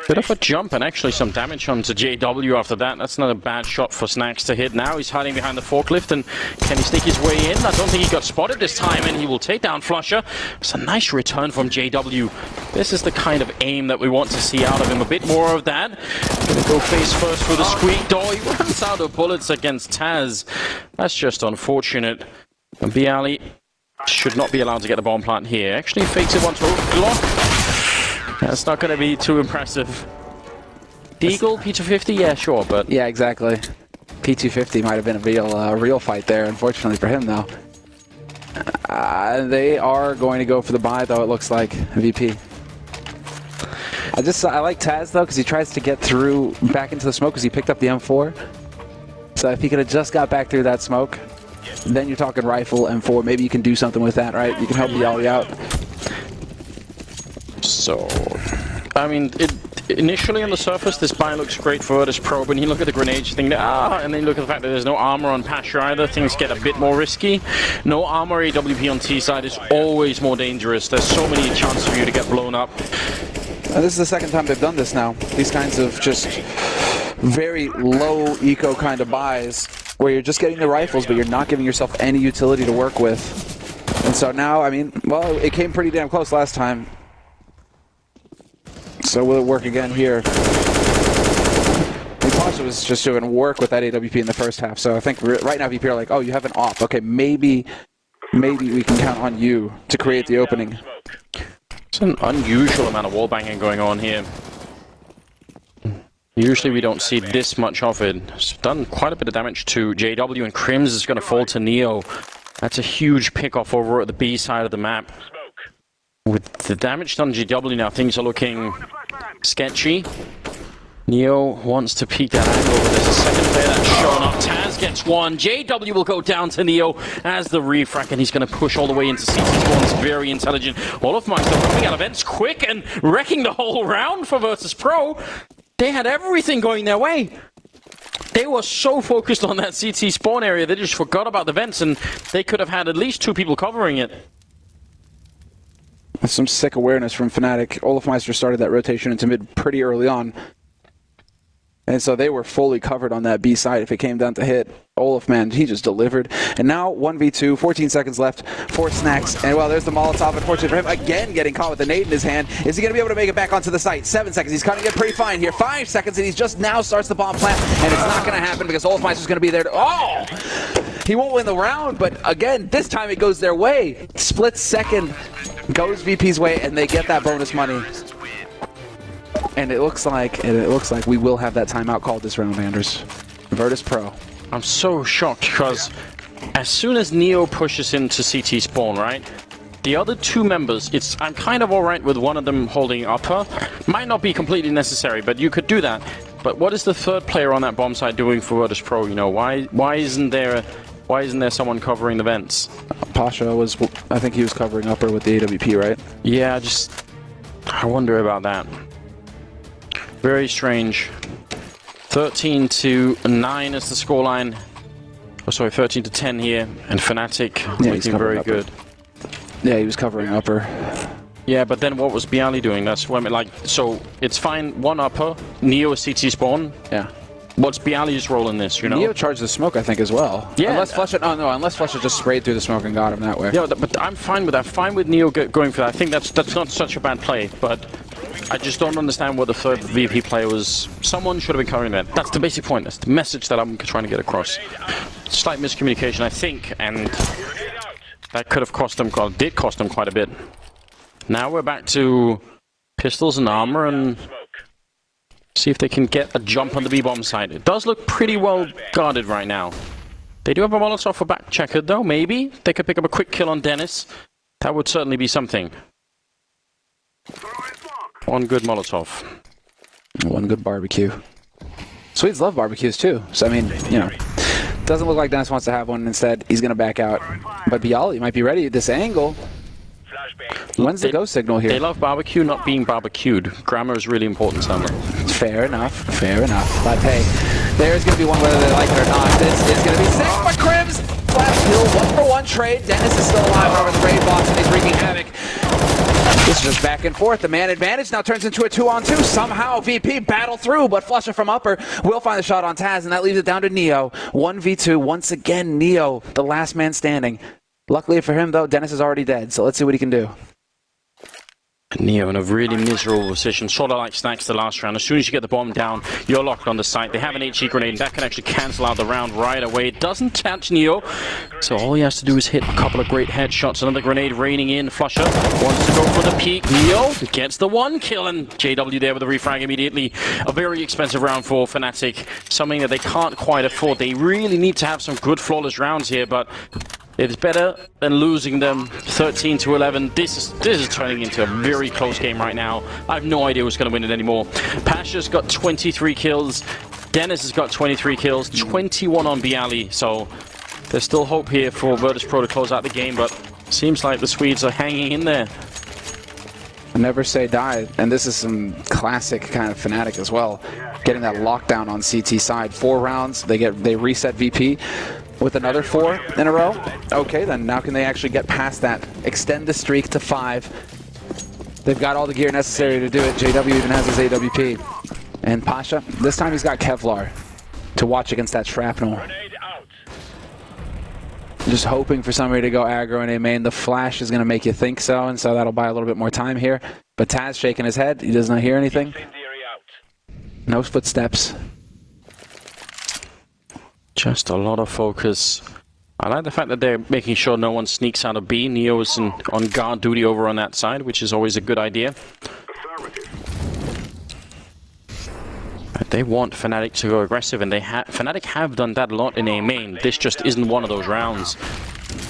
Bit of a jump and actually some damage onto JW after that. That's not a bad shot for Snacks to hit. Now he's hiding behind the forklift, and can he sneak his way in? I don't think he got spotted this time, and he will take down Flusher. It's a nice return from JW. This is the kind of aim that we want to see out of him. A bit more of that. Gonna go face first for the squeak door. He runs out of bullets against Taz. That's just unfortunate. And Bialy should not be allowed to get the bomb plant here. Actually fakes it once. Glock. That's not going to be too impressive. Deagle, P250, yeah, sure, but... Yeah, exactly. P250 might have been a real fight there, unfortunately for him, though. They are going to go for the buy, though, it looks like, VP. I like Taz, though, because he tries to get through back into the smoke because he picked up the M4. So if he could have just got back through that smoke, then you're talking rifle, M4, maybe you can do something with that, right? You can help Bialy out. So, I mean, initially on the surface, this buy looks great for Virtus.pro, but you look at the grenades, you think, and then you look at the fact that there's no armor on Pasha either, things get a bit more risky. No armor AWP on T side is always more dangerous. There's so many chances for you to get blown up. This is the second time they've done this now. These kinds of just very low eco kind of buys, where you're just getting the rifles, but you're not giving yourself any utility to work with. And so now, I mean, well, it came pretty damn close last time. So will it work again here? Pasha was just doing work with that AWP in the first half, so I think right now VP are like, oh, you have an op. Okay, maybe we can count on you to create the opening. It's an unusual amount of wall banging going on here. Usually we don't see this much of it. It's done quite a bit of damage to JW, and Crims is going to fall to Neo. That's a huge pick-off over at the B side of the map. With the damage done to JW now, things are looking sketchy. Neo wants to peek that angle, but there's a second player that's shown up. Taz gets one. JW will go down to Neo as the refrac, and he's going to push all the way into CT spawn. It's very intelligent. Olofmeister coming out of vents quick and wrecking the whole round for Virtus.pro. They had everything going their way. They were so focused on that CT spawn area, they just forgot about the vents, and they could have had at least 2 people covering it. Some sick awareness from Fnatic. Olofmeister started that rotation into mid pretty early on. And so they were fully covered on that B side if it came down to hit. Olaf, man, he just delivered. And now 1v2, 14 seconds left for Snacks. And well, there's the Molotov, unfortunately for him. Again, getting caught with the nade in his hand. Is he going to be able to make it back onto the site? 7 seconds. He's cutting it pretty fine here. 5 seconds, and he just now starts the bomb plant. And it's not going to happen because Olofmeister's going to be there. Oh! He won't win the round, but again, this time it goes their way. Split second goes VP's way, and they get that bonus money. And it looks like we will have that timeout called this round, Anders. Virtus.pro. I'm so shocked because as soon as Neo pushes into CT spawn, right? The other 2 members, I'm kind of alright with one of them holding upper. Might not be completely necessary, but you could do that. But what is the 3rd player on that bomb site doing for Virtus.pro? You know, why isn't there someone covering the vents? Pasha was, I think he was covering upper with the AWP, right? Yeah, I wonder about that. Very strange. 13-9 is the scoreline. Oh, sorry, 13-10 here, and Fnatic looking very good. Yeah, he was covering upper. Yeah, but then what was Bialy doing? That's what I mean. Like, so it's fine. 1 upper, Neo CT spawn. Yeah. What's Bialy's role in this? You know, Neo charged the smoke, I think, as well. Yeah. Unless Flusher just sprayed through the smoke and got him that way. Yeah, but I'm fine with that. Fine with Neo going for that. I think that's not such a bad play, but I just don't understand what the 3rd VP player was. Someone should have been covering that. That's the basic point. That's the message that I'm trying to get across. Slight miscommunication, I think, and that could have cost them, did cost them quite a bit. Now we're back to pistols and armor and see if they can get a jump on the B-bomb side. It does look pretty well guarded right now. They do have a Molotov for back checkered, though. Maybe they could pick up a quick kill on Dennis. That would certainly be something. 1 good Molotov. 1 good barbecue. Swedes love barbecues too. So I mean, you know, doesn't look like Dennis wants to have one. Instead, he's going to back out. But Bialy might be ready at this angle. When's the go signal here? They love barbecue, not being barbecued. Grammar is really important, Sandler. Fair enough. Fair enough. But hey, there's going to be one whether they like it or not. This is going to be sick. But Crims, flash kill, 1-for-1 trade. Dennis is still alive over the raid box, and he's wreaking havoc. This is just back and forth. The man advantage now turns into a 2-on-2. Somehow VP battle through, but Flusha from upper will find the shot on Taz, and that leaves it down to Neo. 1v2. Once again, Neo, the last man standing. Luckily for him, though, Dennis is already dead, so let's see what he can do. Neo in a really miserable position, sort of like Snacks the last round. As soon as you get the bomb down, you're locked on the site. They have an HE grenade, and that can actually cancel out the round right away. It doesn't touch Neo, so all he has to do is hit a couple of great headshots. Another grenade raining in. Flusha wants to go for the peak. Neo gets the 1 kill, and JW there with the refrag immediately. A very expensive round for Fnatic, something that they can't quite afford. They really need to have some good flawless rounds here, but it's better than losing them 13-11. This is turning into a very close game right now. I have no idea who's going to win it anymore. Pasha's got 23 kills. Dennis has got 23 kills. 21 on Bialy. So there's still hope here for Virtus.pro to close out the game, but seems like the Swedes are hanging in there. Never say die, and this is some classic kind of Fnatic as well. Getting that lockdown on CT side. 4 rounds, they reset VP. With another 4 in a row. Okay, then now can they actually get past that? Extend the streak to 5. They've got all the gear necessary to do it. JW even has his AWP. And Pasha, this time he's got Kevlar to watch against that shrapnel. Just hoping for somebody to go aggro in A main. The flash is going to make you think so, and so that'll buy a little bit more time here. But Taz shaking his head. He does not hear anything. No footsteps. Just a lot of focus. I like the fact that they're making sure no one sneaks out of B. Neo is on guard duty over on that side, which is always a good idea. But they want Fnatic to go aggressive, and Fnatic have done that a lot in A main. This just isn't one of those rounds.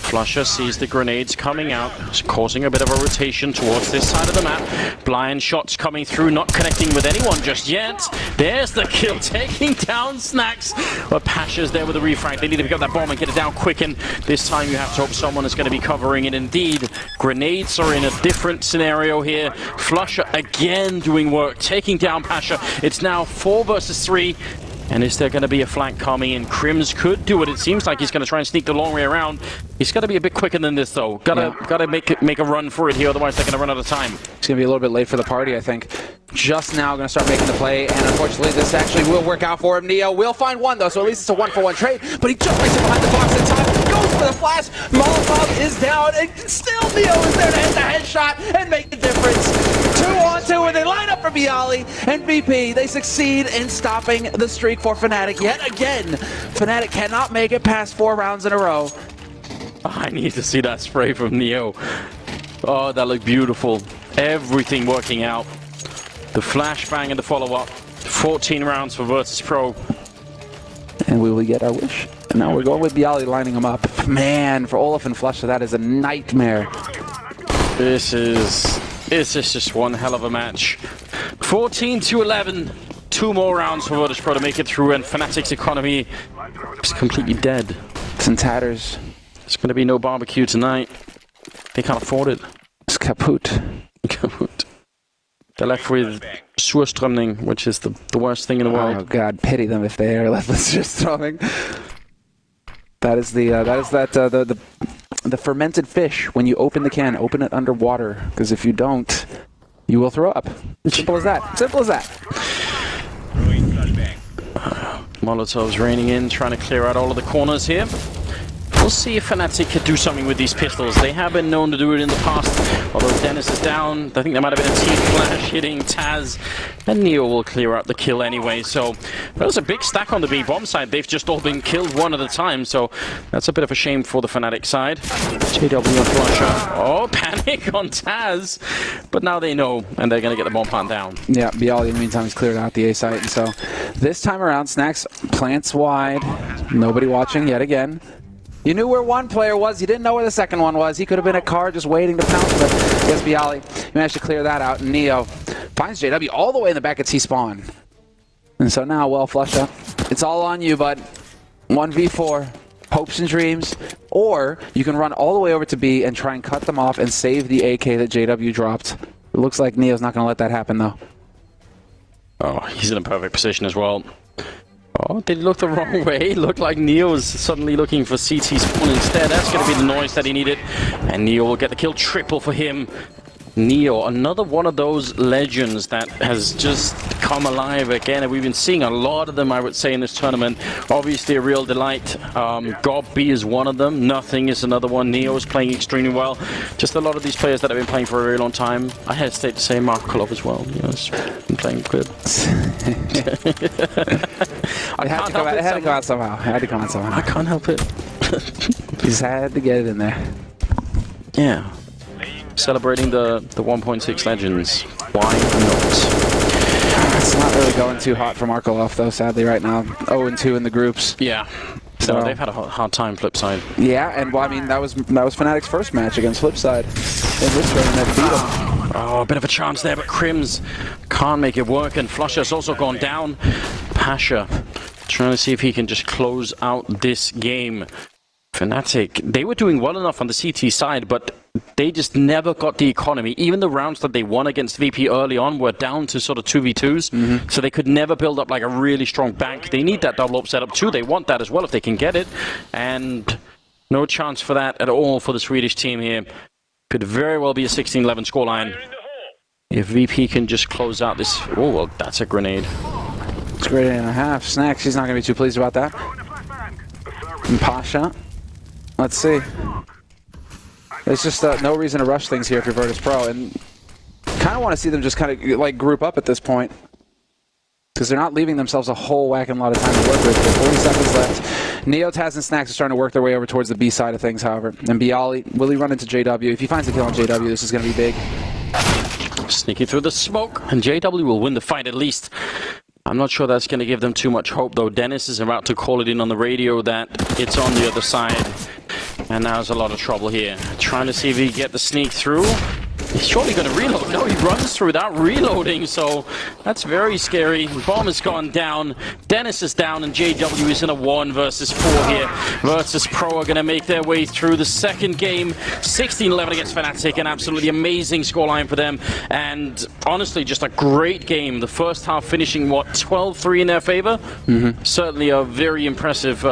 Flusha sees the grenades coming out, causing a bit of a rotation towards this side of the map. Blind shots coming through, not connecting with anyone just yet. There's the kill, taking down Snacks. But Pasha's there with the refrag. They need to pick up that bomb and get it down quick, and this time you have to hope someone is going to be covering it. Indeed, grenades are in a different scenario here. Flusha again doing work, taking down Pasha. It's now 4 versus 3. And is there going to be a flank coming in? Crims could do it. It seems like he's going to try and sneak the long way around. He's got to be a bit quicker than this, though. Gotta make a run for it here, otherwise they're going to run out of time. It's going to be a little bit late for the party, I think. Just now going to start making the play, and unfortunately this actually will work out for him. Neo will find 1, though, so at least it's a 1-for-1 trade. But he just makes it behind the box in time. Goes for the flash. Molotov is down, and still Neo is there to hit the headshot and make the difference. 2-on-2, and they line up for Bialy and VP. They succeed in stopping the streak for Fnatic yet again. Fnatic cannot make it past 4 rounds in a row. I need to see that spray from Neo. Oh, that looked beautiful. Everything working out. The flashbang and the follow-up. 14 rounds for Virtus.pro. And we will get our wish. And now we're going with Bialy lining him up. Man, for Olaf and Flusha, that is a nightmare. This is just one hell of a match. 14-11. 2 more rounds for Virtus.pro to make it through, and Fnatic's economy is completely dead. It's in tatters. There's going to be no barbecue tonight. They can't afford it. It's kaput. Kaput. They're left with surströmming, which is the worst thing in the world. Oh God, pity them if they are left with surströmming. That is the fermented fish. When you open the can, open it underwater, because if you don't, you will throw up. Simple as that. Simple as that. Molotov's raining in, trying to clear out all of the corners here. We'll see if Fnatic could do something with these pistols. They have been known to do it in the past. Although Dennis is down, I think there might have been a T-flash hitting Taz. And Neo will clear out the kill anyway. So there's a big stack on the B-bomb side. They've just all been killed one at a time. So that's a bit of a shame for the Fnatic side. JW on Flusha. Oh, panic on Taz. But now they know, and they're going to get the bomb plant down. Yeah, Bialy in the meantime has cleared out the A site. And so this time around, Snacks plants wide. Nobody watching yet again. You knew where one player was, you didn't know where the second one was. He could have been a car just waiting to pounce, but I guess Bialy managed to clear that out. And Neo finds JW all the way in the back at T-spawn. And so now, well, Flusha, it's all on you, bud. 1v4, hopes and dreams. Or you can run all the way over to B and try and cut them off and save the AK that JW dropped. It looks like Neo's not going to let that happen, though. Oh, he's in a perfect position as well. Oh, did he look the wrong way? Looked like Neo's suddenly looking for CT spawn instead. That's going to be the noise that he needed. And Neo will get the kill, triple for him. Neo, another one of those legends that has just come alive again, and we've been seeing a lot of them, I would say, in this tournament. Obviously a real delight. Gob B is one of them, Nothing is another one, Neo is playing extremely well. Just a lot of these players that have been playing for a very long time. I hesitate to say Markolov as well, you know, he's been playing good. It had to go out somehow. I can't help it. He just had to get it in there. Yeah. Celebrating the 1.6 legends. Why not? It's not really going too hot for Markolov, though, sadly, right now. 0-2 in the groups. Yeah. So they've had a hard time, Flipside. Yeah, and well, I mean, that was Fnatic's first match against Flipside in this tournament. Beat them. Oh, a bit of a chance there, but Crims can't make it work, and Flusher's also gone down. Pasha trying to see if he can just close out this game. Fnatic, they were doing well enough on the CT side, but they just never got the economy. Even the rounds that they won against VP early on were down to sort of 2v2s, so they could never build up like a really strong bank. They need that double up setup too. They want that as well if they can get it, and no chance for that at all for the Swedish team here. Could very well be a 16-11 scoreline if VP can just close out this. Oh, well, that's a grenade. It's a grenade and a half. Snacks, he's not going to be too pleased about that. And Pasha. Let's see. There's just no reason to rush things here if you're Virtus.pro, and kind of want to see them just kind of like group up at this point, because they're not leaving themselves a whole whacking lot of time to work with. There's 40 seconds left. Neo, Taz, and Snacks are starting to work their way over towards the B side of things, however. And Bialy, will he run into JW? If he finds a kill on JW, this is going to be big. Sneaking through the smoke, and JW will win the fight at least. I'm not sure that's going to give them too much hope, though. Dennis is about to call it in on the radio that it's on the other side. And now there's a lot of trouble here. Trying to see if he can get the sneak through. He's surely going to reload. No, he runs through without reloading, so that's very scary. Bomb has gone down. Dennis is down, and JW is in a 1 versus 4 here. Virtus.pro are going to make their way through the second game. 16-11 against Fnatic, an absolutely amazing scoreline for them. And honestly, just a great game. The first half finishing, what, 12-3 in their favor? Certainly a very impressive